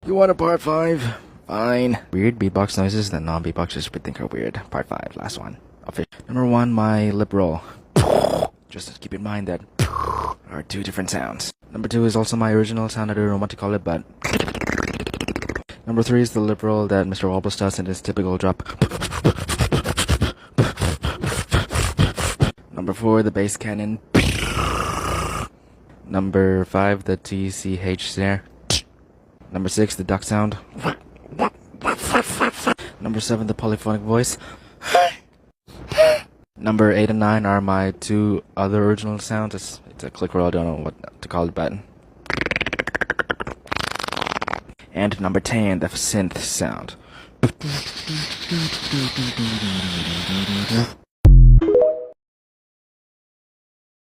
You want a part 5? Fine. Weird beatbox noises that non-beatboxers would think are weird. Part 5, last one. Number 1, my lip roll. Just keep in mind that are 2 different sounds. Number 2 is also my original sound. I don't know what to call it, but... Number 3 is the lip roll that Mr. Walpus does in his typical drop. Number 4, the bass cannon. Number 5, the TCH snare. Number 6, the duck sound. Number 7, the polyphonic voice. Number 8 and 9 are my 2 other original sounds. It's a click roll, I don't know what to call it, but... And number 10, the synth sound.